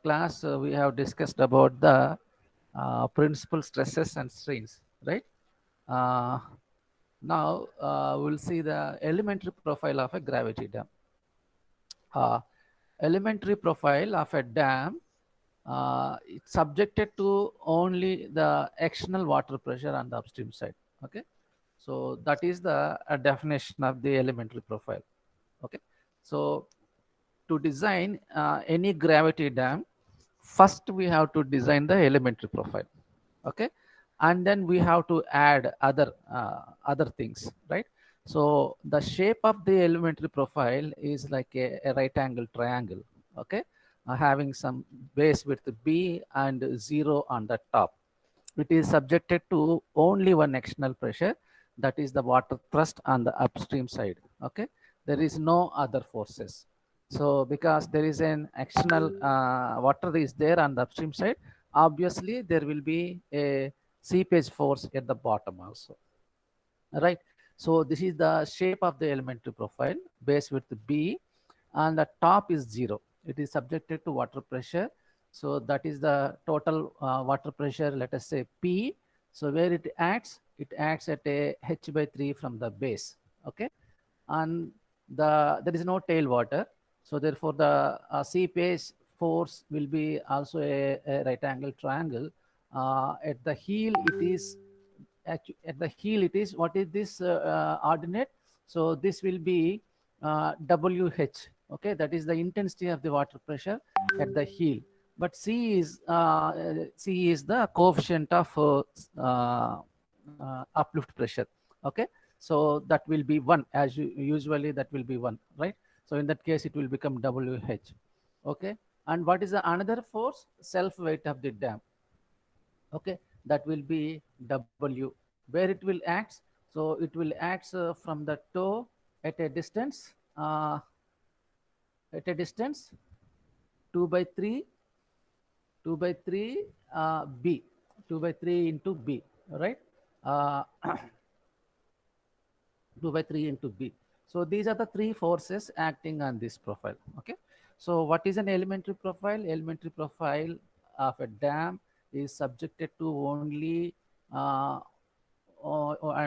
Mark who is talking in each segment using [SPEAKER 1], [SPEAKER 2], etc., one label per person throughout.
[SPEAKER 1] class, we have discussed about the principal stresses and strains, right? Now we'll see the elementary profile of a gravity dam. Elementary profile of a dam, it's subjected to only the external water pressure on the upstream side. Okay, so that is the definition of the elementary profile. Okay, so to design any gravity dam, first we have to design the elementary profile. Okay, and then we have to add other things, right? So the shape of the elementary profile is like a right angle triangle. Okay, having some base width b and 0 on the top. It is subjected to only one external pressure, that is the water thrust on the upstream side. Okay, there is no other forces. So because there is an external water is there on the upstream side, obviously there will be a seepage force at the bottom also, right? So this is the shape of the elementary profile, base width b, and the top is 0. It is subjected to water pressure. So that is the total water pressure, let us say p. So where it acts at a h by 3 from the base. Okay, and there is no tail water, so therefore the seepage force will be also a right angle triangle. At the heel it is at the heel it is, what is this ordinate? So this will be wh. Okay, that is the intensity of the water pressure at the heel. But c is the coefficient of uplift pressure. Okay, so that will be 1, as usually that will be 1, right? So in that case it will become wh. Okay, and what is the another force? Self weight of the dam. Okay, that will be w. Where it will act? So it will act from the toe at a distance 2 by 3 b, 2 by 3 into b, right? uh, 2 by 3 into b. So these are the three forces acting on this profile. Okay, so what is an elementary profile? Elementary profile of a dam is subjected to only I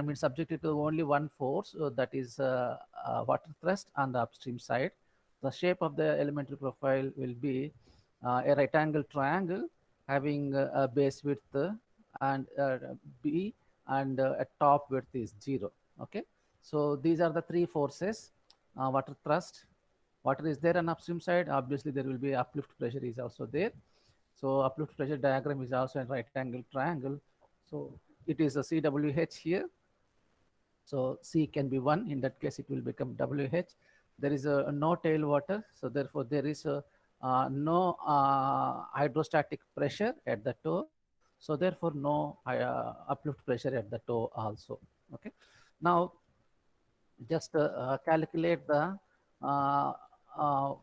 [SPEAKER 1] mean subjected to only one force, that is water thrust on the upstream side. The shape of the elementary profile will be a right angle triangle having a base width and b, and a top width is 0. Okay, so these are the three forces. Water thrust, water is there on upstream side, obviously there will be uplift pressure is also there. So uplift pressure diagram is also a right angle triangle. So it is a CWH here. So C can be 1. In that case, it will become WH. There is a no tailwater. So therefore, there is a no hydrostatic pressure at the toe. So therefore, no uplift pressure at the toe also. Okay. Now, just calculate the uh, uh,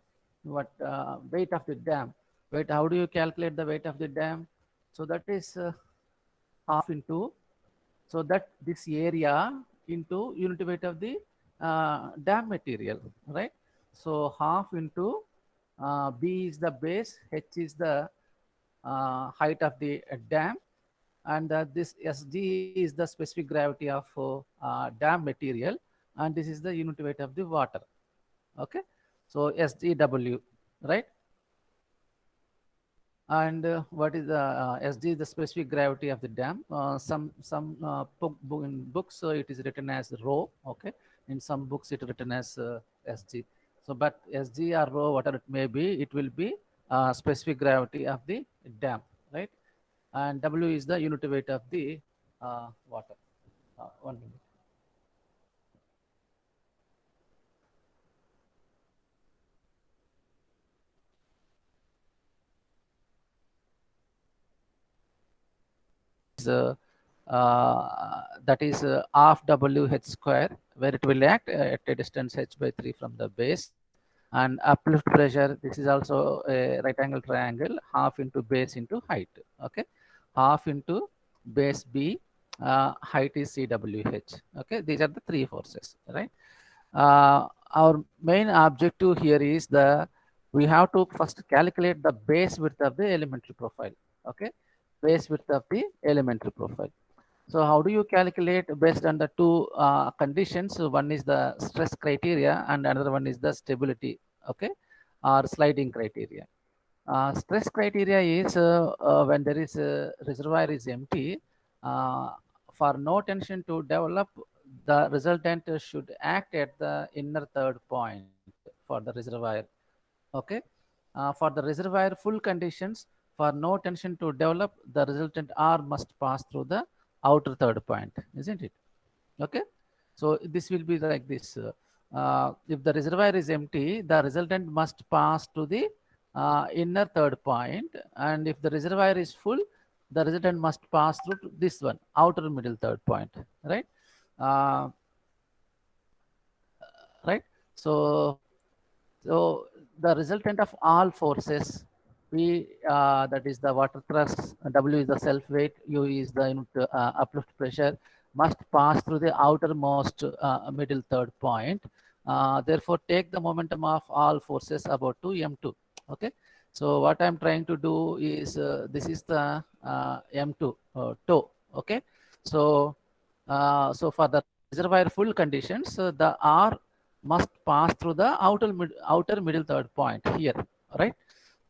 [SPEAKER 1] weight of the dam. Weight, how do you calculate the weight of the dam? So that is half into, so that this area into unit weight of the dam material, right? So half into b is the base, h is the height of the dam, and this sg is the specific gravity of dam material, and this is the unit weight of the water. Okay, so sgw, right? And what is the sg, the specific gravity of the dam? Some in books it is written as rho. Okay, in some books it is written as sg. So but sg or rho, whatever it may be, it will be specific gravity of the dam, right? And w is the unit weight of the water. 1 minute. That is half wh square, where it will act at a distance h by 3 from the base. And uplift pressure, this is also a right angle triangle, half into base into height. Okay, half into base b, height is cwh. Okay, these are the three forces, right? Our main objective here is the we have to first calculate the base width of the elementary profile. Okay, base width of the elementary profile. So how do you calculate based on the two conditions? So one is the stress criteria and another one is the stability, okay, or sliding criteria. Stress criteria is when there is a reservoir is empty, uh, for no tension to develop, the resultant should act at the inner third point for the reservoir. Okay, for the reservoir full conditions, for no tension to develop, the resultant R must pass through the outer third point, isn't it? Okay, so this will be like this. If the reservoir is empty, the resultant must pass to the inner third point, and if the reservoir is full, the resultant must pass through to this one, outer middle third point, right? Uh, right. So, so the resultant of all forces, P, that is the water thrust, W is the self weight, U is the unit uplift pressure, must pass through the outermost middle third point. Therefore, take the momentum of all forces about to M2. Okay. So what I'm trying to do is this is the M2 toe. Okay. So so for the reservoir full conditions, the R must pass through the outer middle third point here, right?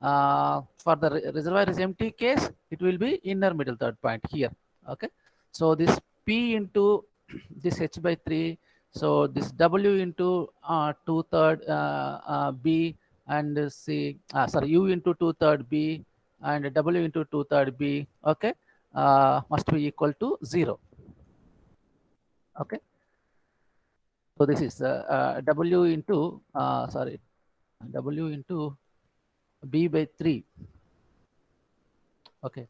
[SPEAKER 1] For the reservoir is empty case, it will be inner middle third point here. Okay, so this P into this H by 3, so this W into 2/3 B and C, sorry, U into 2/3 B and W into 2/3 B, okay, must be equal to 0. Okay, so this is W into, sorry, W into B by 3. Okay.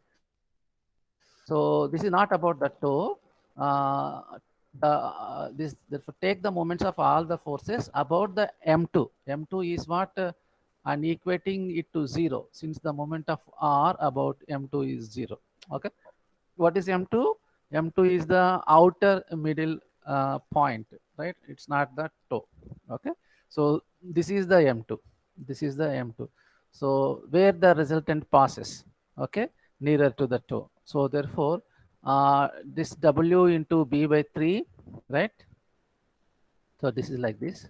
[SPEAKER 1] So this is not about the toe. This therefore take the moments of all the forces about the M2. M2 is what and equating it to 0 since the moment of R about M2 is 0. Okay. What is M2? M2 is the outer middle point, right? It's not the toe. Okay. So this is the M2. This is the M2. So where the resultant passes, okay, nearer to the toe. So therefore, this W into B by 3, right? So this is like this.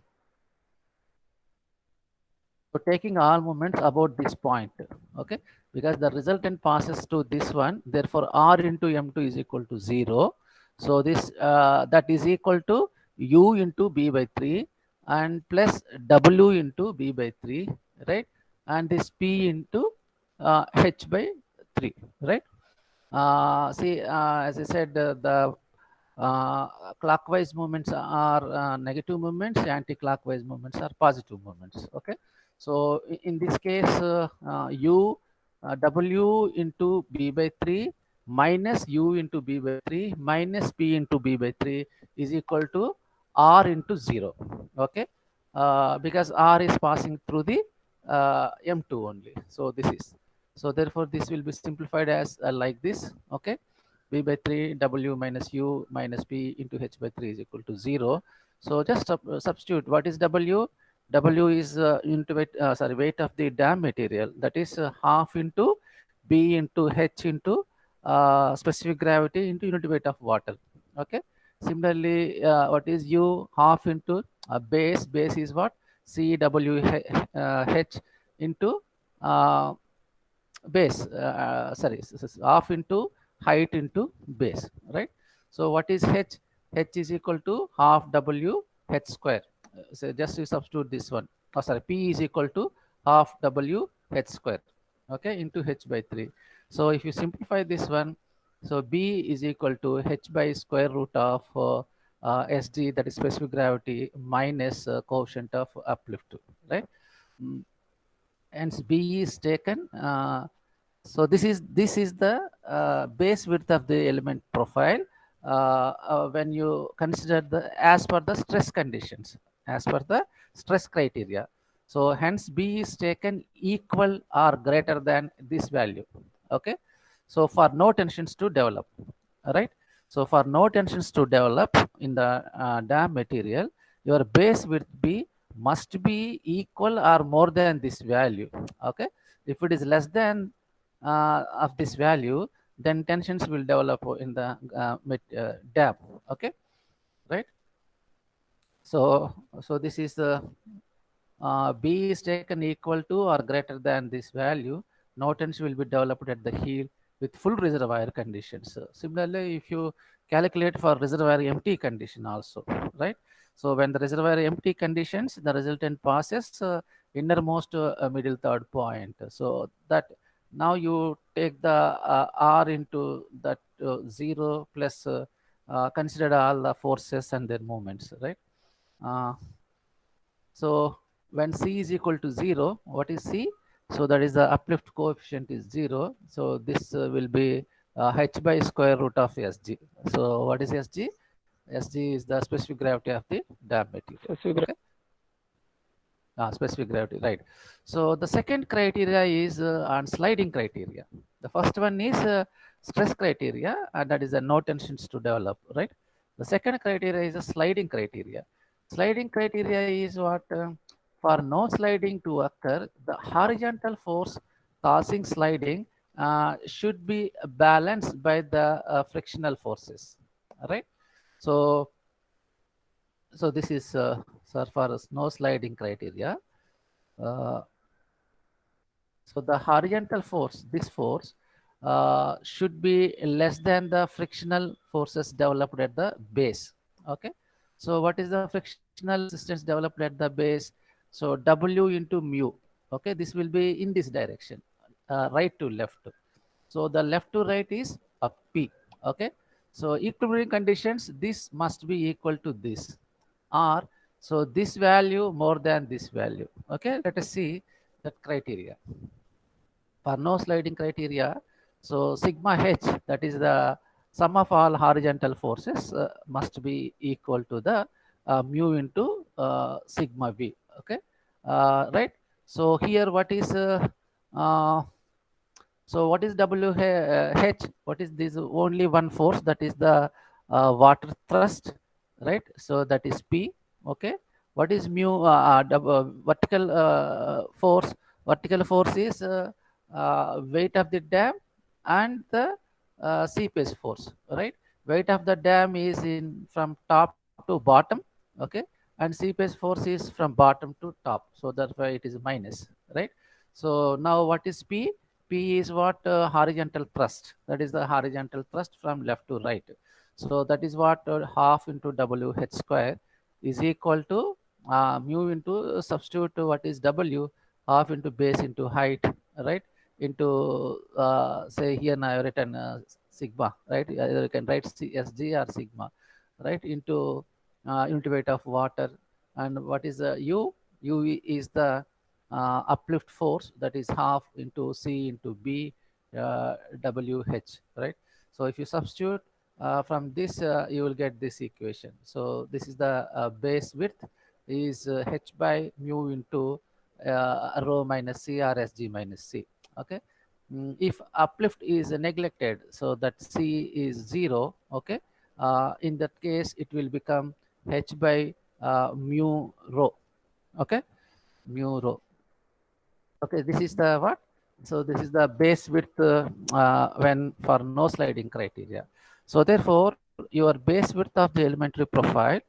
[SPEAKER 1] So taking all moments about this point, okay, because the resultant passes to this one, therefore R into M2 is equal to 0. So this that is equal to U into B by 3 and plus W into B by 3, right? And this P into H by 3, right? See, as I said, the clockwise movements are negative movements, anti-clockwise movements are positive movements. Okay, so in this case, U W into B by 3 minus U into B by 3 minus P into B by 3 is equal to R into 0. Okay, because R is passing through the M2 only. So this is, so therefore this will be simplified as like this. Okay, B by 3 W minus U minus P into H by 3 is equal to 0. So just substitute what is W. W is into weight, sorry, weight of the dam material, that is half into B into H into specific gravity into unit weight of water. Okay. Similarly, what is U? Half into base. Base is what? CWH into base. Sorry, half into height into base, right? So what is H? H is equal to half W H square. So just you substitute this one. Oh, sorry, P is equal to half W H square. Okay, into H by 3. So if you simplify this one, so B is equal to H by square root of SD, that is specific gravity, minus coefficient of uplift, right? Hence B is taken. So this is the base width of the element profile when you consider the as per the stress conditions, as per the stress criteria. So hence B is taken equal or greater than this value. Okay. So for no tensions to develop, right? So for no tensions to develop in the dam material, your base width be must be equal or more than this value. Okay, if it is less than of this value, then tensions will develop in the dam. Okay, right? So this is the B is taken equal to or greater than this value, no tension will be developed at the heel with full reservoir conditions. Similarly, if you calculate for reservoir empty condition also, right? So when the reservoir empty conditions, the resultant passes innermost middle third point. So that now you take the R into that 0 plus consider all the forces and their moments, right? Uh, so when C is equal to 0, what is C? So that is the uplift coefficient is 0. So this will be h by square root of Sg. So what is Sg? Sg is the specific gravity of the dam material. Okay. Specific gravity, right? So the second criteria is on sliding criteria. The first one is stress criteria, and that is the no tensions to develop, right? The second criteria is a sliding criteria. Sliding criteria is what for no sliding to occur, the horizontal force causing sliding should be balanced by the frictional forces, right? So so this is so far as no sliding criteria. Uh, so the horizontal force, this force, should be less than the frictional forces developed at the base. Okay. So what is the frictional resistance developed at the base? So W into mu. Okay. This will be in this direction, right to left. So the left to right is a P. Okay. So equilibrium conditions, this must be equal to this, or so this value more than this value. Okay. Let us see that criteria. For no sliding criteria, so sigma h, that is the sum of all horizontal forces, must be equal to the mu into sigma v. Okay. Right. So here what is uh, so what is WH? What is this? Only one force, that is the water thrust, right? So that is P. Okay. What is mu? Vertical force. Vertical force is weight of the dam and the seepage force, right? Weight of the dam is in from top to bottom. Okay, and seepage force is from bottom to top. So that's why it is minus, right? So now what is P? P is what horizontal thrust. That is the horizontal thrust from left to right. So that is what half into WH square is equal to mu into substitute to what is W, half into base into height, right? Into say here now I have written sigma, right? Either you can write SG or sigma, right? Into unit weight of water, and what is the U? U is the uplift force, that is half into C into B WH, right? So if you substitute from this, you will get this equation. So this is the base width is H by mu into rho minus C or SG minus C. Okay. If uplift is neglected, so that C is 0, okay, in that case it will become H by mu rho, okay, mu rho. Okay, this is the what? So this is the base width when for no sliding criteria. So therefore, your base width of the elementary profile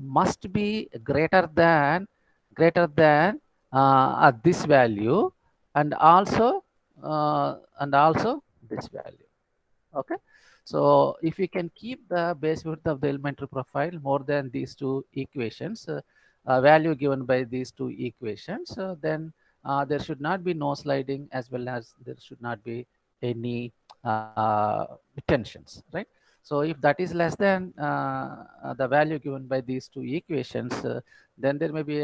[SPEAKER 1] must be greater than this value, and also this value. Okay. So if we can keep the base width of the elementary profile more than these two equations, value given by these two equations, then there should not be no sliding, as well as there should not be any tensions, right? So if that is less than the value given by these two equations, then there may be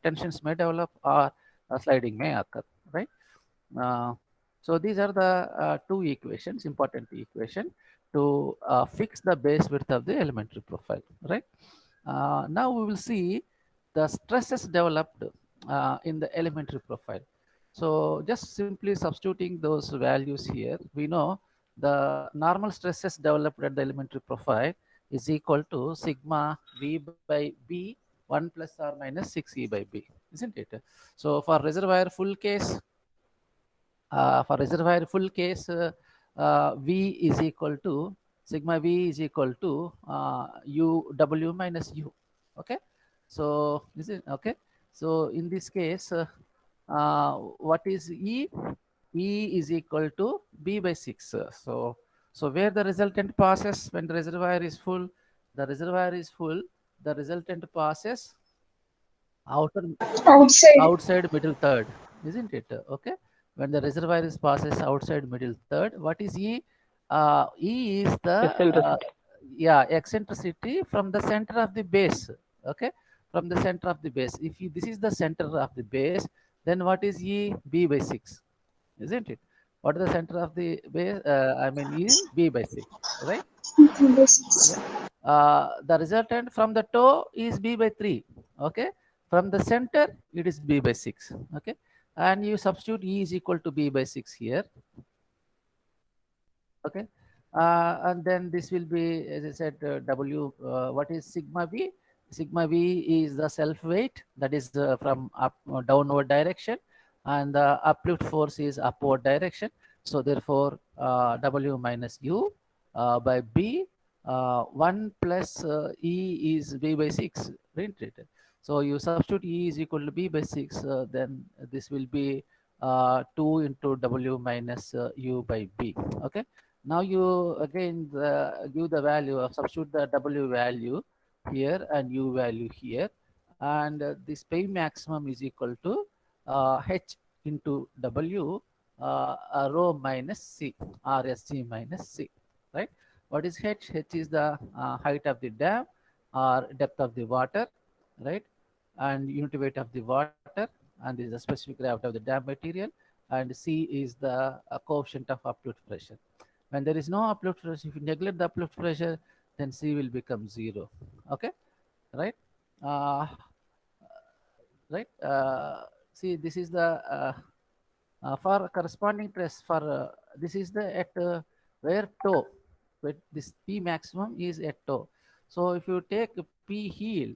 [SPEAKER 1] tensions may develop, or sliding may occur, right? Uh, so these are the two equations, important equation to fix the base width of the elementary profile, right? Now we will see the stresses developed in the elementary profile. So just simply substituting those values here, we know the normal stresses developed at the elementary profile is equal to sigma V by B 1 plus or minus 6 E by B, isn't it? So for reservoir full case, V is equal to sigma V is equal to U W minus U. Okay, so is it okay? So in this case, what is E? E is equal to B by 6. So where the resultant passes when the reservoir is full, the resultant passes
[SPEAKER 2] Outside.
[SPEAKER 1] outside middle third, isn't it? Okay, when the reservoir is passes outside middle third, what is E? E is the
[SPEAKER 3] Eccentricity.
[SPEAKER 1] eccentricity from the center of the base. Okay, from the center of the base. If this is the center of the base, then what is E? B by 6, isn't it? What is the center of the base? I mean E B by 6, right? Yeah. The resultant from the toe is B by 3. Okay. From the center, it is B by 6. Okay. And you substitute E is equal to B by 6 here. Okay. And then this will be, as I said, W. What is sigma V? Sigma V is the self weight, that is from up downward direction, and the uplift force is upward direction. So therefore, W minus U by B, 1 plus E is B by 6, isn't it? So you substitute E is equal to B by 6, then this will be 2 into W minus U by B. Okay. Now you again give the value of substitute the W value here and U value here, and this P maximum is equal to H into W rho minus C, RSC minus C, right? What is H? H is the height of the dam or depth of the water, right? And unit weight of the water, and this is the specific gravity of the dam material, and C is the coefficient of uplift pressure. When there is no uplift pressure, if you neglect the uplift pressure, then C will become 0. Okay, right? Right. See, this is the for corresponding stress for this is the at where toe, where this P maximum is at toe. So if you take P heel,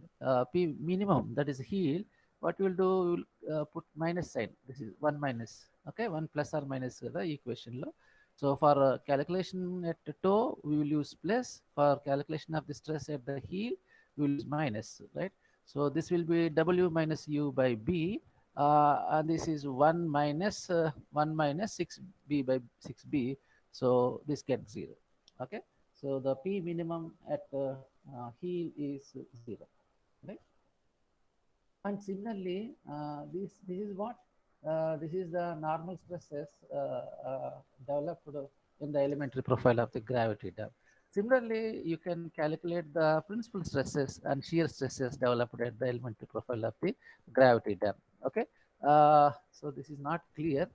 [SPEAKER 1] P minimum, that is heel, what you will do, you will put minus sign. This is 1 minus. Okay, 1 plus or minus the equation law. So for calculation at the toe, we will use plus. For calculation of the stress at the heel, we will use minus, right? So this will be W minus U by B, and this is 1 minus 6B by 6B. So this gets 0. Okay. So the P minimum at heel is 0, right? And similarly, this is what this is the normal stresses developed in the elementary profile of the gravity dam. Similarly, you can calculate the principal stresses and shear stresses developed at the elementary profile of the gravity dam. Okay, so this is not clear.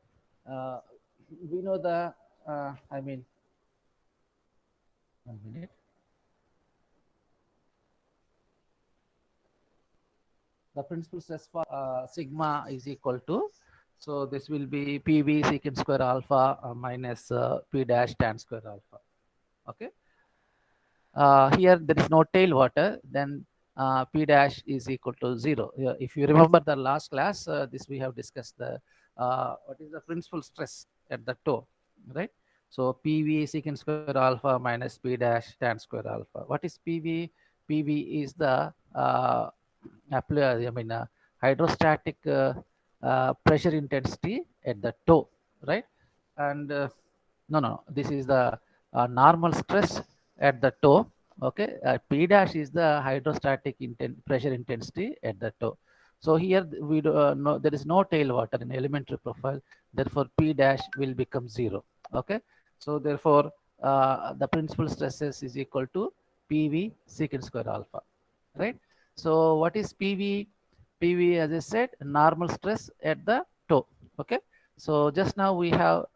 [SPEAKER 1] We know the I mean, 1 minute. The principal stress for sigma is equal to, so this will be PV secant square alpha minus P dash tan square alpha. Okay. Here there is no tailwater, then P dash is equal to 0. If you remember the last class, this we have discussed the what is the principal stress at the toe, right? So PV secant square alpha minus P dash tan square alpha. What is PV? PV is the hydrostatic pressure intensity at the toe, right? And no, this is the normal stress at the toe. Okay, P dash is the hydrostatic pressure intensity at the toe. So here we do, no, there is no tailwater in elementary profile. Therefore, P dash will become 0. Okay, so therefore the principal stresses is equal to PV secant square alpha, right? So what is PV? PV, as I said, normal stress at the toe. Okay. So just now we have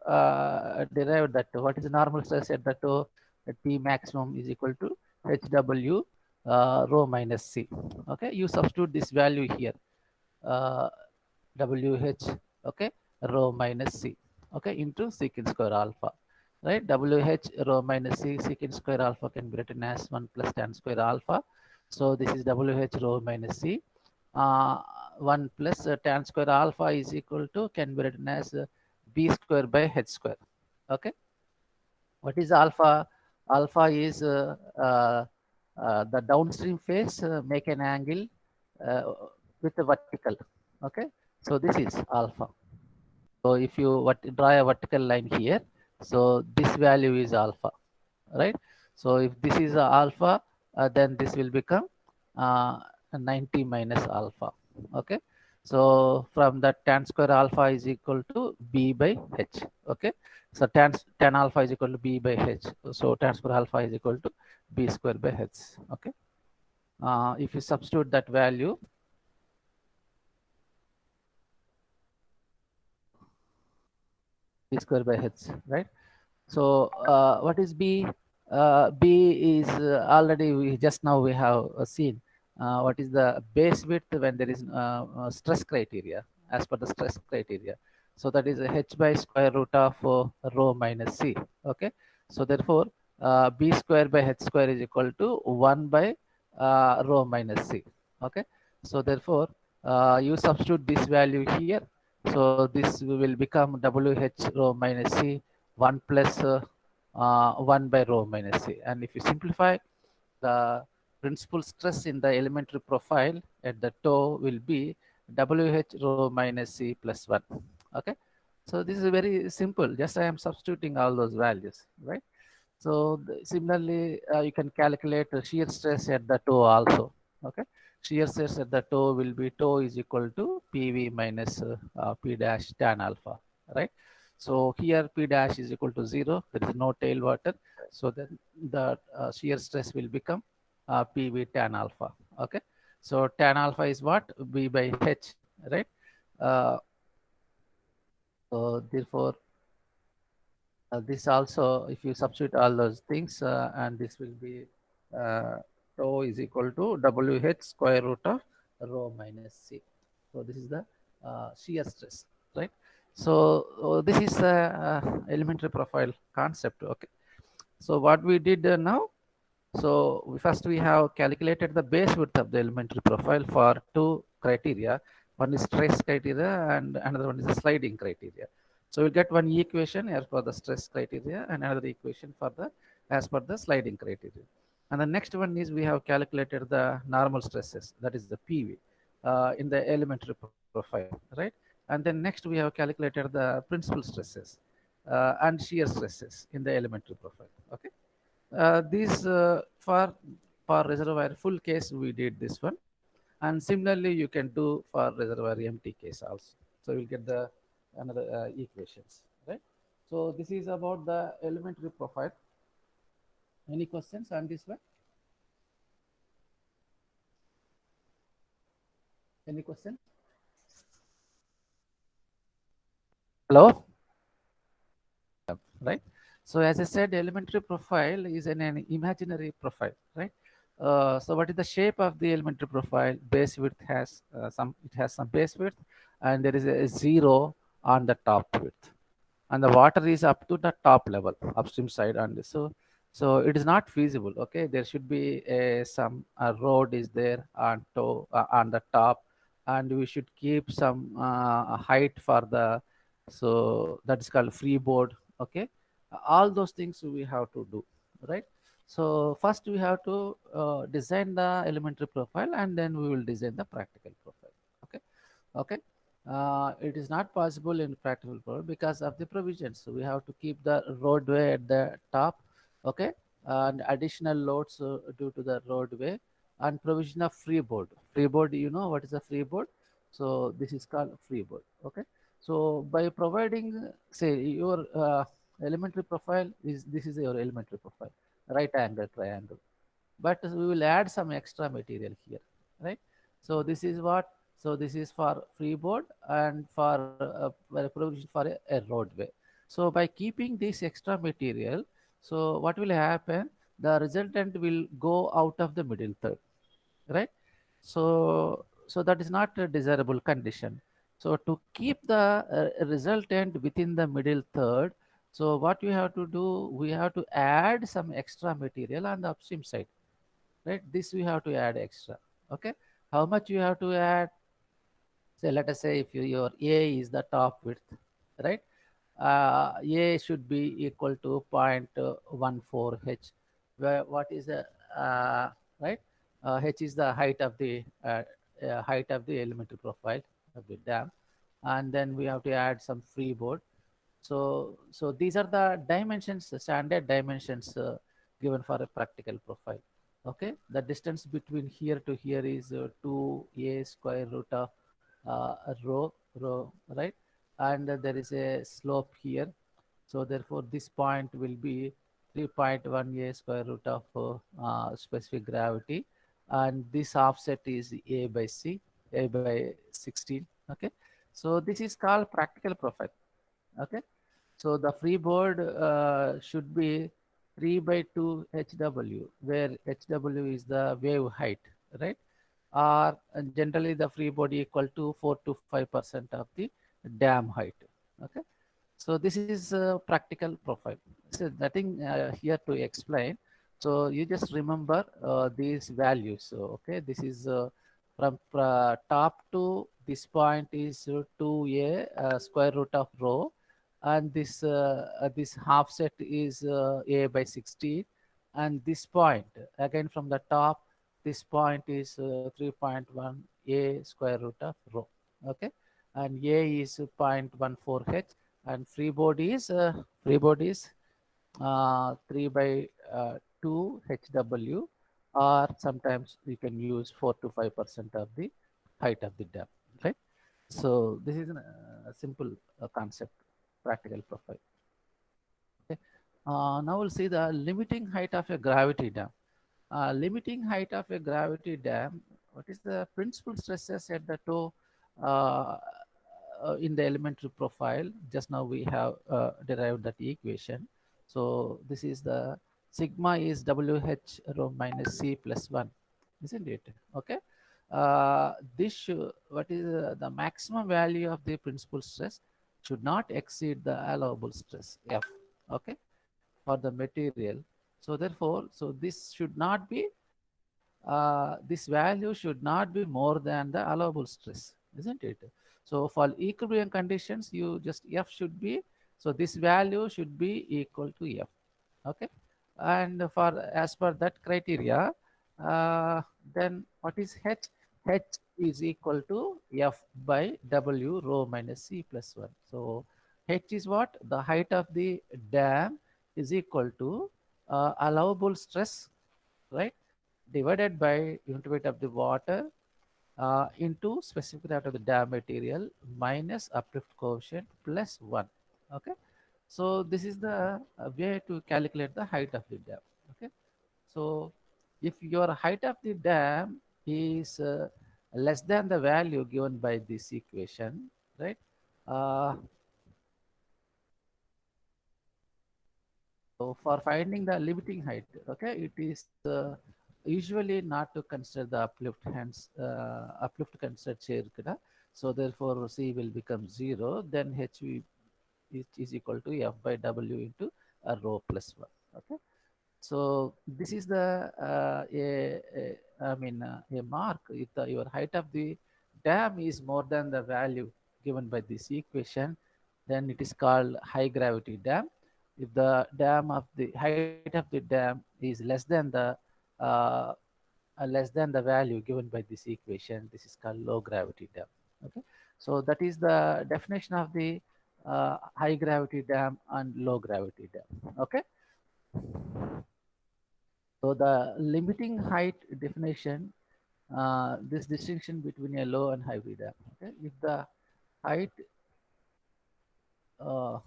[SPEAKER 1] derived that what is the normal stress at the toe, at P maximum is equal to HW rho minus C. Okay. You substitute this value here, WH, okay, rho minus C, okay, into secant square alpha, right? WH rho minus C secant square alpha can be written as 1 plus tan square alpha. So this is WH rho minus C. 1 plus tan square alpha is equal to, can be written as B square by H square. Okay. What is alpha? Alpha is the downstream phase make an angle uh, with the vertical. Okay. So this is alpha. So if you draw a vertical line here, so this value is alpha, right? So if this is alpha, then this will become uh, 90 minus alpha. Okay. So from that, tan square alpha is equal to B by H. Okay. So tan alpha is equal to B by H. So tan square alpha is equal to B square by H. Okay. If you substitute that value, B square by H, right? So what is B? B is already we just now we have seen what is the base width when there is stress criteria as per the stress criteria. So that is H by square root of rho minus C. Okay. So therefore B square by H square is equal to 1 by rho minus C. Okay. So therefore you substitute this value here. So this will become WH rho minus C 1 plus 1 by rho minus C. And if you simplify, the principal stress in the elementary profile at the toe will be WH rho minus C plus 1. Okay. So this is very simple. Just I am substituting all those values, right? So similarly, you can calculate the shear stress at the toe also. Okay. Shear stress at the toe will be toe is equal to PV minus P dash tan alpha, right? So here P dash is equal to 0. There is no tail water. So then the shear stress will become PV tan alpha. Okay. So tan alpha is what? B by H, right? Uh, so therefore, this also, if you substitute all those things, and this will be uh, tau is equal to WH square root of rho minus C. So this is the shear stress, right? So this is the elementary profile concept. Okay. So what we did now, so first we have calculated the base width of the elementary profile for two criteria. One is stress criteria and another one is the sliding criteria. So we'll get one equation as per the stress criteria and another equation for the as per the sliding criteria. And the next one is we have calculated the normal stresses, that is the PV, in the elementary profile, right? And then next we have calculated the principal stresses and shear stresses in the elementary profile. Okay. These for reservoir full case we did this one, and similarly you can do for reservoir empty case also. So we'll get the another equations, right? So this is about the elementary profile. Any questions on this one? Any question? Hello. Right. So as I said, elementary profile is an imaginary profile, right? So what is the shape of the elementary profile? Base width has it has some base width, and there is a zero on the top width, and the water is up to the top level, upstream side, and so it is not feasible. Okay, there should be some road is there on the top, and we should keep some height for the, so that is called freeboard. Okay, all those things we have to do, right? So first we have to design the elementary profile, and then we will design the practical profile. Okay. Okay. It is not possible in practical profile because of the provisions. So we have to keep the roadway at the top. Okay. And additional loads due to the roadway, and provision of freeboard. Freeboard, you know what is a freeboard? So this is called freeboard. Okay. So by providing, say, your elementary profile is, this is your elementary profile, right angle triangle, but we will add some extra material here, right? So this is what, so this is for freeboard and for provision for a roadway. So by keeping this extra material, so what will happen, the resultant will go out of the middle third, right? So that is not a desirable condition. So to keep the resultant within the middle third, so what we have to do, we have to add some extra material on the upstream side, right? This we have to add extra. Okay, how much you have to add? Say, let us say if your A is the top width, right? A should be equal to 0.14 h. Where what is the right? H is the height of the elementary profile of the dam, and then we have to add some freeboard. So these are the dimensions, the standard dimensions given for a practical profile. Okay, the distance between here to here is 2a square root of rho, right? And there is a slope here. So therefore, this point will be 3.1 a square root of specific gravity. And this offset is a by c, a by 16. Okay. So this is called practical profile. Okay. So the freeboard should be 3 by 2 HW, where HW is the wave height, right? Or generally the freeboard equal to 4 to 5% of the dam height. Okay. So this is a practical profile. So nothing here to explain. So you just remember these values. So, okay, this is from top to this point is 2a square root of rho, and this half set is a by 16, and this point again from the top, this point is 3.1 a square root of rho. Okay, and a is 0.14 h, and freeboard is 3 by 2 HW, or sometimes you can use 4 to 5% of the height of the dam, right? So this is a simple concept, practical profile. Okay. Now we'll see the limiting height of a gravity dam. Limiting height of a gravity dam, what is the principal stresses at the toe in the elementary profile? Just now we have derived that equation. So this is the sigma is WH rho minus C plus 1, isn't it? Okay. What is the maximum value of the principal stress should not exceed the allowable stress F. Okay, for the material. So therefore, so this should not be, this value should not be more than the allowable stress, isn't it? So for equilibrium conditions, you just F should be, so this value should be equal to F. Okay. And for as per that criteria, then what is H? H is equal to F by W rho minus C plus 1. So H is what? The height of the dam is equal to allowable stress, right, divided by unit weight of the water into specific gravity of the dam material minus uplift coefficient plus 1. Okay. So this is the way to calculate the height of the dam. Okay. So if your height of the dam is less than the value given by this equation, right? Uh, So for finding the limiting height, okay, it is usually not to consider the uplift, hence uplift considered here. So therefore C will become 0, then H is equal to F by W into a rho plus 1. Okay. So this is the a mark. If your height of the dam is more than the value given by this equation, then it is called high gravity dam. If the height of the dam is uh, less than the value given by this equation, this is called low gravity dam. Okay, so that is the definition of the high gravity dam and low gravity dam. Okay. So the limiting height definition, this distinction between a low and high dam. Okay, if the height, uh,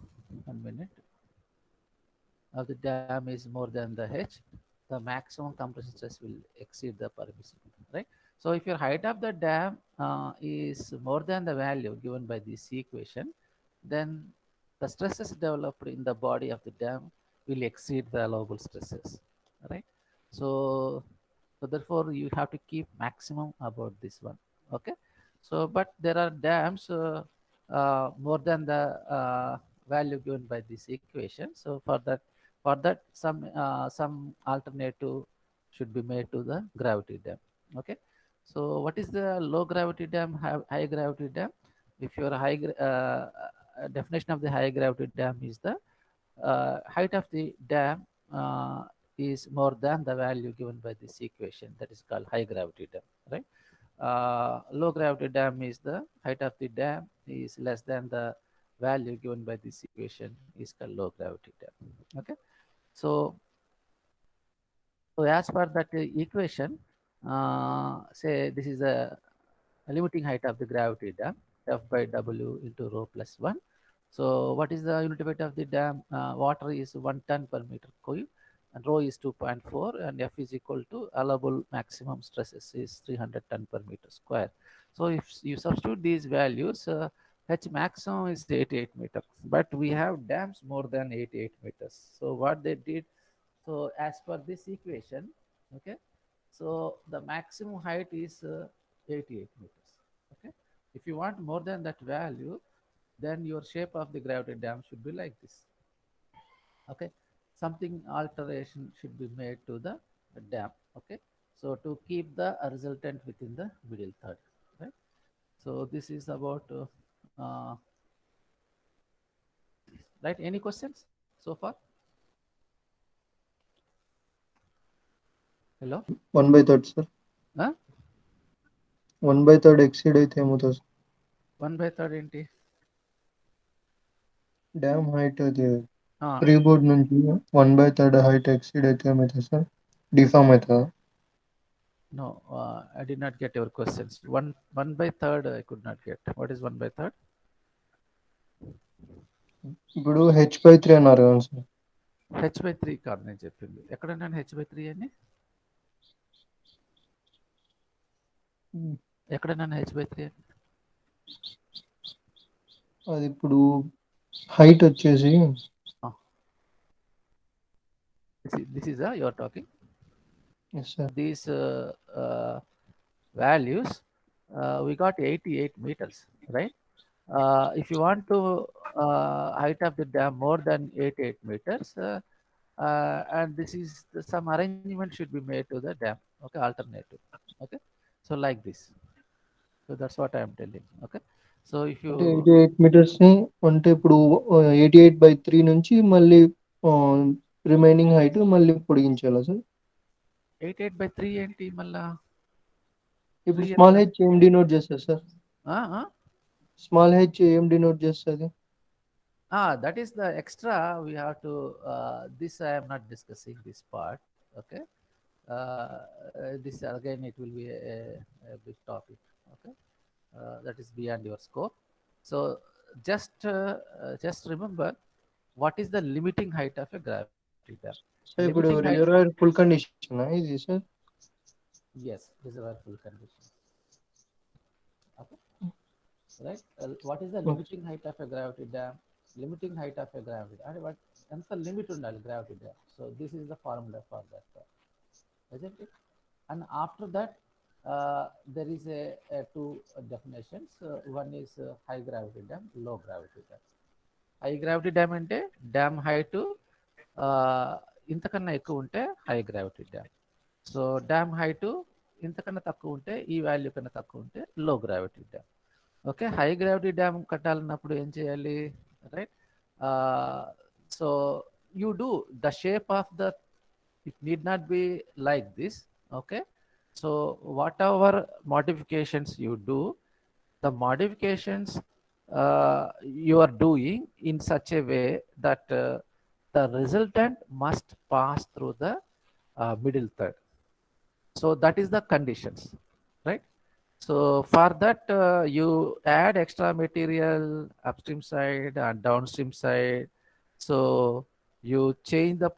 [SPEAKER 1] 1 minute, of the dam is more than the H, the maximum compression stress will exceed the permissible, right? So if your height of the dam is more than the value given by this equation, then the stresses developed in the body of the dam will exceed the allowable stresses, right? So, so therefore you have to keep maximum about this one. Okay. So, but there are dams more than the value given by this equation. So for that some alternative should be made to the gravity dam. Okay. So what is the low gravity dam, high gravity dam? If your definition of the high gravity dam is the height of the dam is more than the value given by this equation, that is called high gravity dam, right? Low gravity dam is the height of the dam is less than the value given by this equation, is called low gravity dam. Okay. So as per that equation, say this is a limiting height of the gravity dam, F by W into rho plus 1. So what is the unit weight of the dam? Water is 1 ton per meter cube, and rho is 2.4, and F is equal to allowable maximum stresses is 300 ton per meter square. So if you substitute these values, H maximum is 88 meters, but we have dams more than 88 meters. So what they did, so as per this equation, okay, so the maximum height is 88 meters. Okay, if you want more than that value, then your shape of the gravity dam should be like this. Okay, something alteration should be made to the dam. Okay, so to keep the resultant within the middle third, right? So this is about right. Any questions so far? Hello?
[SPEAKER 2] 1/3 sir.
[SPEAKER 1] Huh?
[SPEAKER 2] 1/3 exceed అయితే ఏమవుతుంది sir?
[SPEAKER 1] 1/3 ఏంటి?
[SPEAKER 2] Dam height అది free board నుంచి 1/3 height exceed అయితే ఏమవుతుంది sir? Deform అవుతుందా?
[SPEAKER 1] No, I did not get your questions. 1/3 I could not get. What is 1/3?
[SPEAKER 2] ఇప్పుడు h/3 అన్నారు కదా సార్.
[SPEAKER 1] H/3 కాదు నేను చెప్పింది. ఎక్కడన్నాను H/3 అని? ఎక్కడన్నాను H/3 అని?
[SPEAKER 2] అది ఇప్పుడు హైట్ వచ్చేసి
[SPEAKER 1] this is you are talking.
[SPEAKER 2] Yes, sir.
[SPEAKER 1] These values we got 88 meters, right? If you want to height of the dam more than 88 meters, and this is some arrangement should be made to the dam. Okay, alternative. Okay, so like this. So that's what I am telling. Okay, so if you
[SPEAKER 2] అంటే 88 metres ని అంటే ఇప్పుడు 88/3 నుంచి మళ్ళీ remaining height మళ్ళీ పొడిగించాలా sir?
[SPEAKER 1] 88/3 ఏంటి మళ్ళా?
[SPEAKER 2] ఇప్పుడు స్మాల్ హెచ్ ఏం డినోట్ చేస్తుంది సార్? స్మాల్ హెచ్ ఏం డినోట్ చేస్తుంది?
[SPEAKER 1] That is the extra we have to this I am not discussing this part. Okay, this again it will be a big topic. Okay, that is beyond your scope. So just remember what is the limiting height of a gravity dam.
[SPEAKER 2] Sir ఇప్పుడు reservoir full condition ఇది sir?
[SPEAKER 1] Yes, reservoir full condition. Okay, right. What is the limiting height of a gravity dam? Limiting height of a gravity dam. What and the limit undali gravity dam. So this is the formula for that, isn't it? And after that, there is a two definitions. One is high gravity dam, low gravity dam. High gravity dam ante dam height ఇంతకన్నా ఎక్కువ ఉంటే high gravity dam. So dam height ఇంతకన్నా తక్కువ ఉంటే, ఈ value కన్నా తక్కువ ఉంటే low gravity dam. Okay, high gravity dam కట్టాలన్నప్పుడు ఏం చేయాలి, right? So you do the shape of the, it need not be like this. Okay, so whatever modifications you do, the modifications you are doing in such a way that the resultant must pass through the middle third. So that is the conditions, right? So for that you add extra material upstream side and downstream side. So you change the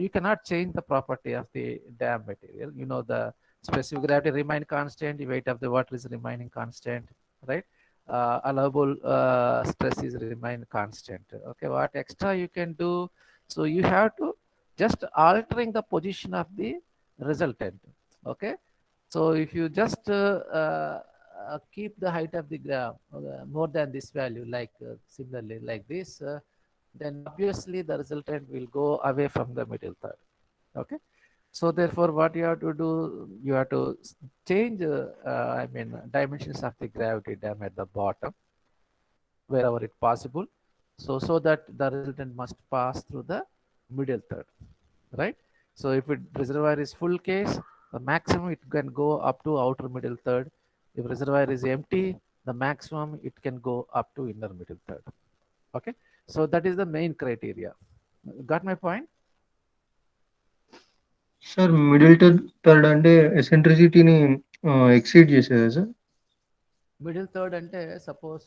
[SPEAKER 1] you cannot change the property of the dam material. You know, the specific gravity remain constant, the weight of the water is remaining constant, right? Allowable stress is remain constant. Okay, what extra you can do? So you have to just altering the position of the resultant. Okay, so if you just keep the height of the graph more than this value, like similarly like this, then obviously the resultant will go away from the middle third. Okay, So therefore, what you have to do, you have to change, dimensions of the gravity dam at the bottom wherever it possible. So that the resultant must pass through the middle third, right? So if it reservoir is full case, the maximum it can go up to outer middle third. If reservoir is empty, the maximum it can go up to inner middle third. Okay, so that is the main criteria. Got my point?
[SPEAKER 2] Sir middle third అంటే ఎసెంట్రిసిటీని exceed చేసేదా sir?
[SPEAKER 1] Middle third ante suppose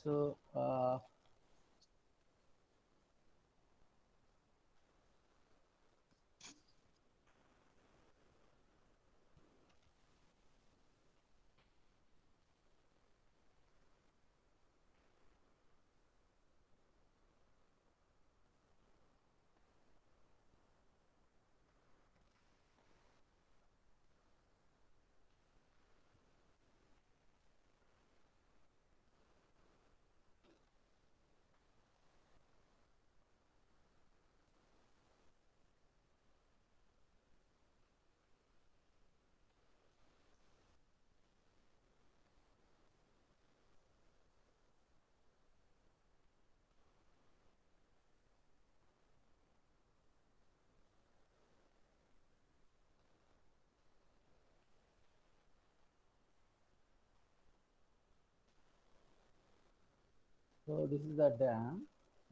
[SPEAKER 1] so this is the dam.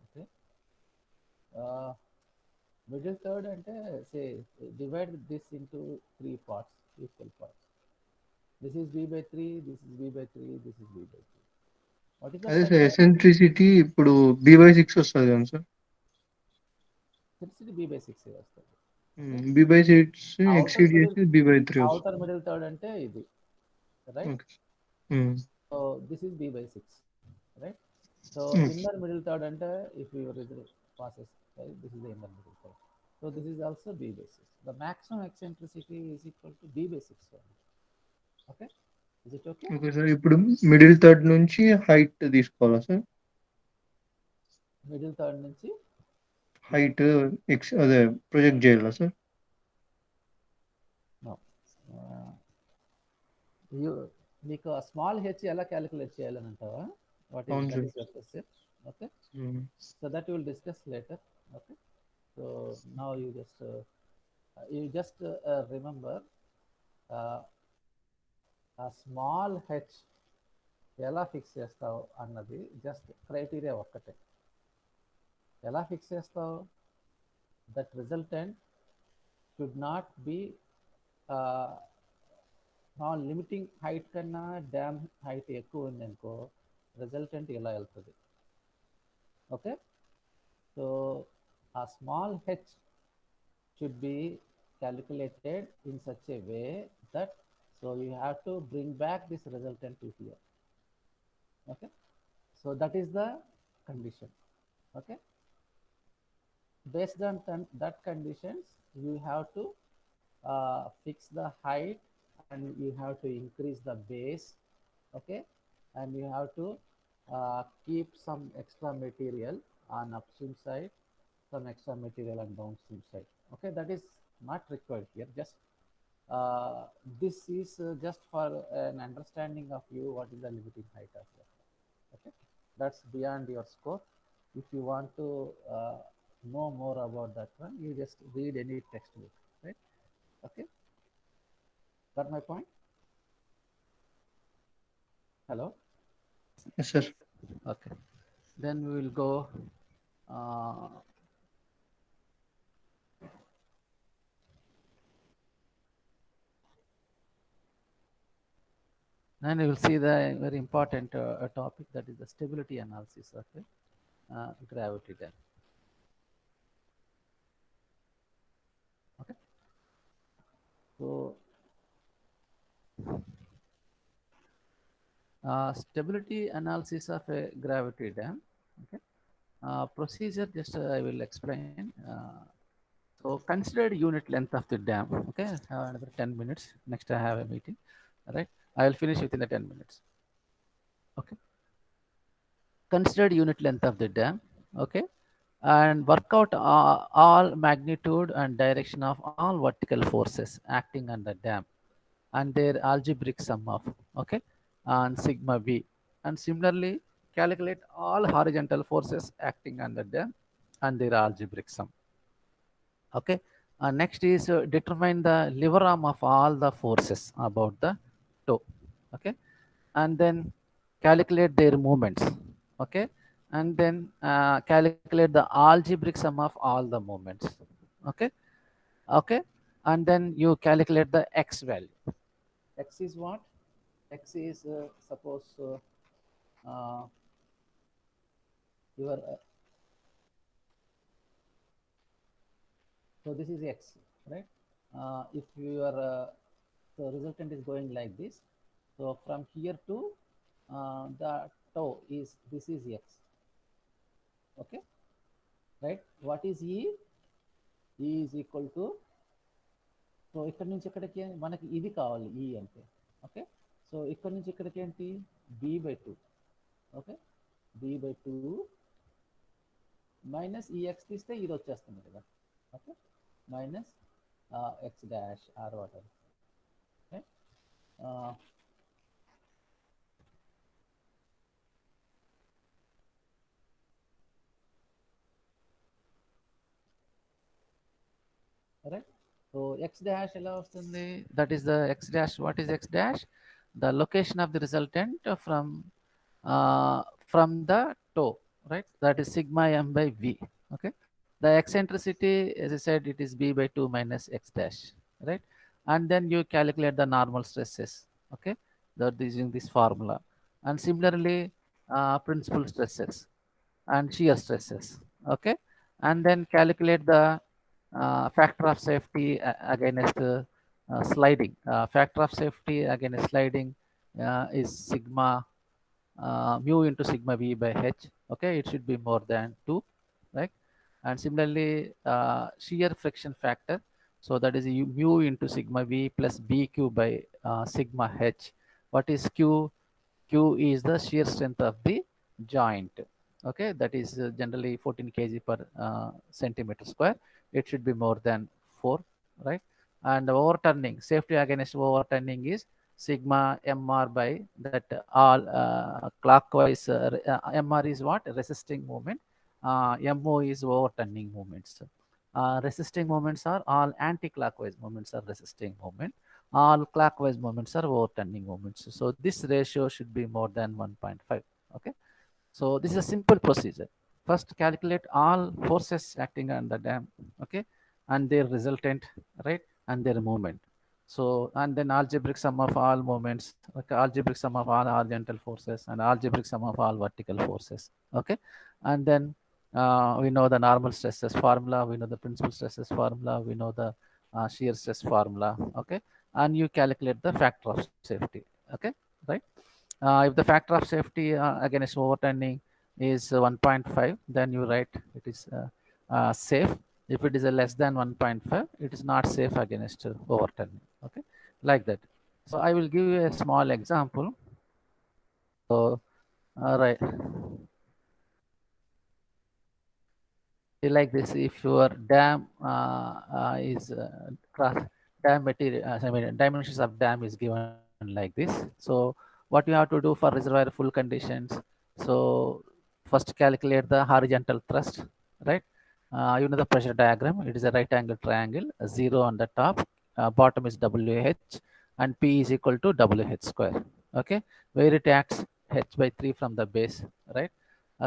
[SPEAKER 1] Okay, middle third ante say divide this into three parts, equal parts. This is b by 3, this is b by 3, this is b by 3. What is the
[SPEAKER 2] అదే sir
[SPEAKER 1] center?
[SPEAKER 2] Eccentricity ఇప్పుడు b/6 వస్తుంది కదా sir?
[SPEAKER 1] Density b by 6 వస్తుంది.
[SPEAKER 2] b/6
[SPEAKER 1] Outer
[SPEAKER 2] exceed
[SPEAKER 1] middle,
[SPEAKER 2] చేసి b/3 వస్తుంది.
[SPEAKER 1] outer middle third ante ఇది, right?
[SPEAKER 2] Okay.
[SPEAKER 1] So this is b by 6, right? So inner middle third ante if you passes, right, this is the inner middle third. So this is also b by 6. The maximum eccentricity is equal to b by 6 only. Okay, is it okay?
[SPEAKER 2] Okay sir. ఇప్పుడు middle third నుంచి height తీసుకోవాలా sir?
[SPEAKER 1] Middle third నుంచి
[SPEAKER 2] height అదే project చేయాలా sir?
[SPEAKER 1] మీకు small H ఎలా calculate చేయాలని అంటావా? What is that is your question. Okay, so that you will discuss later. Okay, so now you just remember ఆ స్మాల్ హెచ్ ఎలా ఫిక్స్ చేస్తావు అన్నది జస్ట్ క్రైటీరియా ఒక్కటే. ఎలా ఫిక్స్ చేస్తావు? That resultant should not be limiting height కన్నా dam height ఎక్కువ ఉంది అనుకో, రిజల్టెంట్ ఇలా వెళ్తుంది. ఓకే, సో ఆ small H should be calculated in such a way that so you have to bring back this resultant to here. Okay, so that is the condition. Okay, based on that conditions you have to fix the height and you have to increase the base. Okay, and you have to keep some extra material on upstream side, some extra material on downstream side. Okay, that is not required here. Just this is just for an understanding of you what is the limiting height of that. Okay, that's beyond your scope. If you want to know more about that one, you just read any textbook, right? Okay, got my point? Hello?
[SPEAKER 2] Yes sir.
[SPEAKER 1] Okay, then we will go and you will see the very important topic, that is the stability analysis of gravity dam. Okay, so stability analysis of a gravity dam. Okay, procedure just I will explain. So considered unit length of the dam. Okay, I have another 10 minutes. Next I have a meeting. All right, I will finish within the 10 minutes. Okay, considered unit length of the dam. Okay, and work out all magnitude and direction of all vertical forces acting on the dam and their algebraic sum of, okay, and sigma v. And similarly, calculate all horizontal forces acting on the dam and their algebraic sum. Okay. Next is determine the lever arm of all the forces about the toe. Okay. And then calculate their movements. Okay. And then calculate the algebraic sum of all the movements. Okay. Okay. And then you calculate the x value. X is what? X is suppose your so this is x, right? If your so resultant is going like this, so from here to the toe is this is x, okay, right? What is e? E is equal to, so ఇక్కడ నుంచి ఇక్కడికి మనకి ఇది కావాలి ఈ అంటే, okay. So ఇక్కడ నుంచి ఇక్కడికి ఏంటి b/2, ఓకే, b/2 మైనస్ ఈ ఎక్స్ తీస్తే ఇది వచ్చేస్తుంది కదా, okay, minus x dash or water, okay. Right. So x dash ఎలా వస్తుంది? That is the x dash. What is x dash? The location of the resultant from the toe, right? That is sigma m by v. Okay. The eccentricity, as I said, it is b/2 minus x dash, right? And then you calculate the normal stresses. Okay. That is using this formula. And similarly, principal stresses and shear stresses. Okay. And then calculate the factor of safety against sliding. Factor of safety against sliding is sigma mu into sigma v by h. Okay, it should be more than 2, right? And similarly, shear friction factor. So that is mu into sigma v plus bq by sigma h. What is q? Q is the shear strength of the joint. Okay, that is generally 14 kg per centimeter square. It should be more than 4, right? And overturning, safety against overturning is sigma mr by that all clockwise. Mr is what? Resisting moment. Mo is overturning moments. Resisting moments are all anti-clockwise moments are resisting moment. All clockwise moments are overturning moments. So this ratio should be more than 1.5. Okay. So this is a simple procedure. First, calculate all forces acting on the dam, okay, and their resultant, right, and their moment. So, and then algebraic sum of all moments, okay, algebraic sum of all horizontal forces, and algebraic sum of all vertical forces, okay. And then we know the normal stresses formula, we know the principal stresses formula, we know the shear stress formula, okay, and you calculate the factor of safety, okay, right. If the factor of safety against overturning is 1.5, then you write it is safe. If it is a less than 1.5, it is not safe against overturning. Okay, like that. So I will give you a small example. So, right. Like this, if your dam is dam material, I mean dimensions of dam is given like this. So what you have to do for reservoir full conditions? So first calculate the horizontal thrust, right? You know the pressure diagram. It is a right angle triangle. 0 on the top, bottom is WH, and P is equal to WH square. Okay, where it acts H by 3 from the base, right?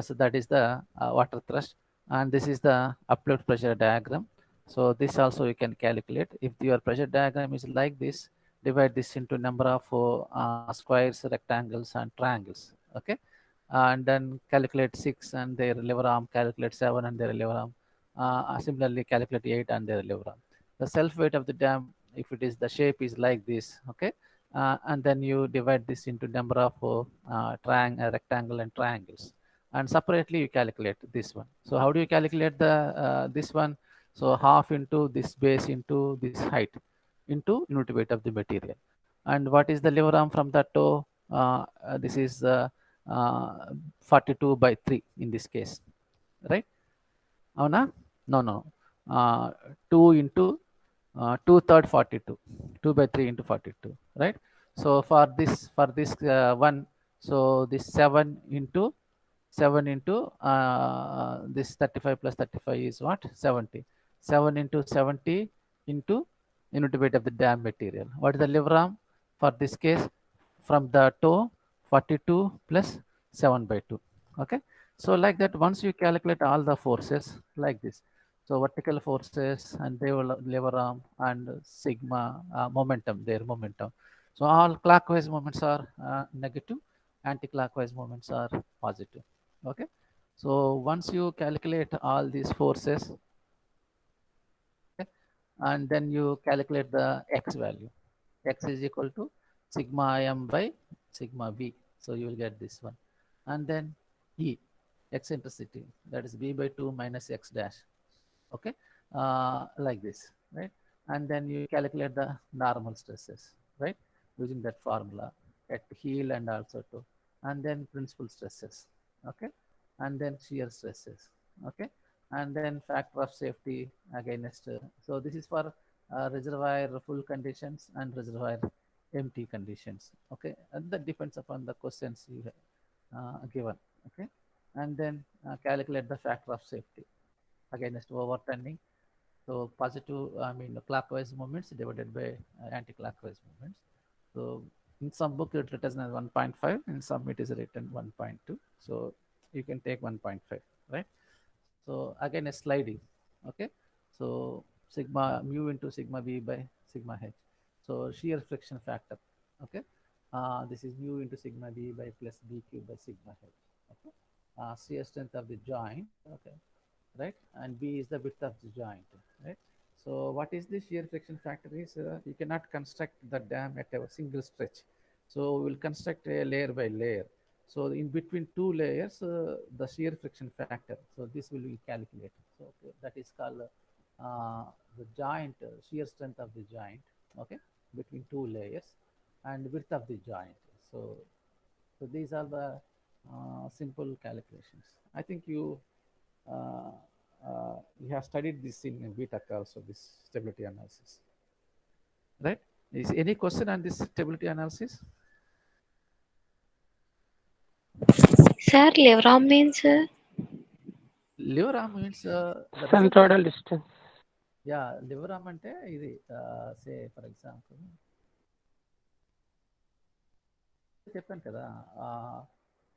[SPEAKER 1] So that is the water thrust, and this is the uplift pressure diagram. So this also you can calculate. If your pressure diagram is like this, divide this into number of squares, rectangles, and triangles. Okay, and then calculate 6 and their lever arm, calculate 7 and their lever arm. Similarly, calculate 8 and their lever arm. The self weight of the dam, if it is the shape is like this, okay, and then you divide this into number of rectangle and triangles, and separately you calculate this one. So how do you calculate the this one? So half into this base into this height into unit weight of the material. And what is the lever arm from the toe? This is 42 by 3 in this case, right? అవునా? No. 2 into 2 third 42. 2/3 into 42, right? So for this one, so this 7 into this 35 plus 35 is what? 70. 7 into 70 into unit weight of the dam material. What is the lever arm? For this case, from the toe, 42 plus 7/2. Okay. So like that, once you calculate all the forces like this, so vertical forces and lever arm and sigma momentum, their momentum. So all clockwise moments are negative, anti-clockwise moments are positive. Okay. So once you calculate all these forces, okay, and then you calculate the x value, x is equal to sigma m by sigma v. So you will get this one. And then E, eccentricity, that is b by 2 minus x dash. Okay, like this, right? And then you calculate the normal stresses, right, using that formula at heel and also toe. And then principal stresses, okay, and then shear stresses, okay, and then factor of safety against so this is for reservoir full conditions and reservoir empty conditions. Okay, and that depends upon the questions you have given. Okay, and then calculate the factor of safety against overturning. So positive, I mean clockwise movements divided by anti-clockwise movements. So in some book it written as 1.5, in some it is written 1.2. So you can take 1.5, right? So again a sliding, okay? So sigma mu into sigma v by sigma h. So shear friction factor, okay? This is mu into sigma v by plus b cube by sigma h, okay? Shear strength of the joint, okay, right? And b is the width of the joint, right? So what is the shear friction factor is you cannot construct the dam at a single stretch. So we will construct a layer by layer. So in between two layers, the shear friction factor. So this will be calculated. So okay, that is called the joint shear strength of the joint. Okay, between two layers and width of the joint. So these are the simple calculations. I think uh, you have studied this in BTech also, this stability analysis, right? Is any question on this stability analysis?
[SPEAKER 3] Sir, lever arm means
[SPEAKER 1] Lever arm means the result.
[SPEAKER 4] Centroidal distance.
[SPEAKER 1] Yeah, lever arm ante ఇది say for example చెప్పాను కదా.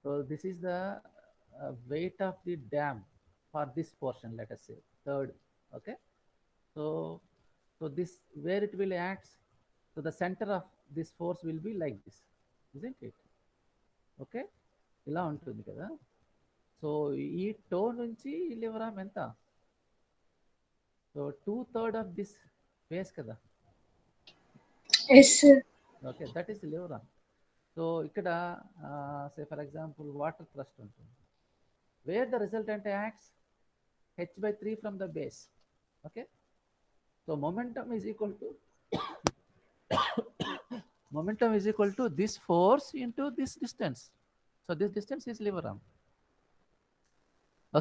[SPEAKER 1] So this is the weight of the dam for this portion, let us say third. Okay, so this where it will act, so the center of this force will be like this, isn't it? Okay, ఇలా ఉంటుంది కదా. So ఈ toe నుంచి lever arm ఎంత? So 2/3 of this base కదా. Okay, that is lever arm. So ఇక్కడ say for example water thrust ఉంటుంది, where the resultant acts h/3 from the base. Okay, so momentum is equal to this force into this distance. So this distance is lever arm.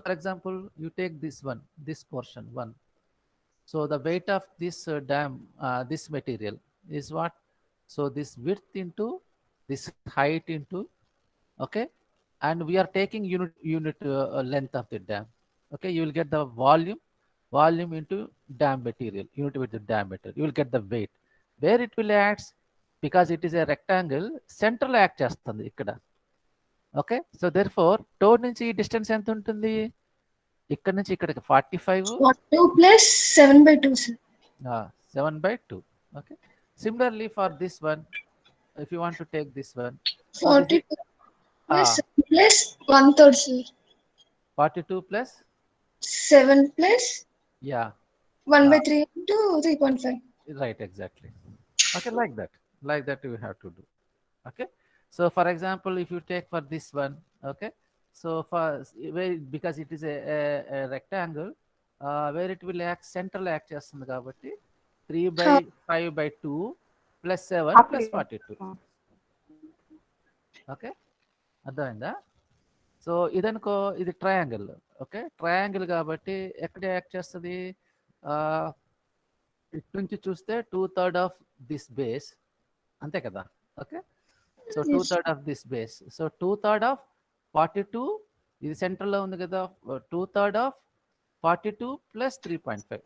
[SPEAKER 1] For example, you take this one, this portion 1. So the weight of this dam, this material is what? So this width into this height into, okay, and we are taking unit length of the dam. Okay, you will get the volume into dam material, unit with the dam material. You will get the weight. Where it will act, because it is a rectangle, central act చేస్తుంది ఇక్కడ. Okay, so there four to నుంచి ఈ distance ఎంత ఉంటుంది? ఇక్కడ నుంచి ఇక్కడికి 45
[SPEAKER 5] plus 7/2 sir.
[SPEAKER 1] 7/2. Okay, similarly for this one, if you want to take this one,
[SPEAKER 5] 42 plus 1/3 sir.
[SPEAKER 1] 42 plus
[SPEAKER 5] 7 plus
[SPEAKER 1] yeah
[SPEAKER 5] 1/3 into 3.5.
[SPEAKER 1] Right, exactly. Okay, like that you have to do. Okay, so for example, if you take for this one, okay, so for because it is a rectangle, where it will act central act చేస్తుంది కాబట్టి 3/5/2 plus 7 plus 42. Okay, అర్థమైందా? So ఇదనుకో ఇది triangle. Okay, triangle కాబట్టి ఎక్కడ act చేస్తుంది? ఇటు నుంచి చూస్తే 2/3 ఆఫ్ దిస్ బేస్, అంతే కదా? Okay, so 2/3 of this base. So 2/3 of 42, ఇది సెంటర్లో ఉంది కదా, 2/3 of 42 plus 3.5.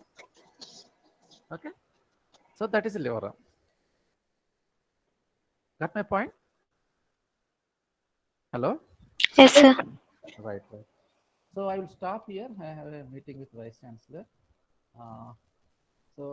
[SPEAKER 1] Okay, so that is lever arm. Got my point? Hello?
[SPEAKER 3] Yes, sir.
[SPEAKER 1] Right. So I will stop here. I have a meeting with Vice Chancellor. So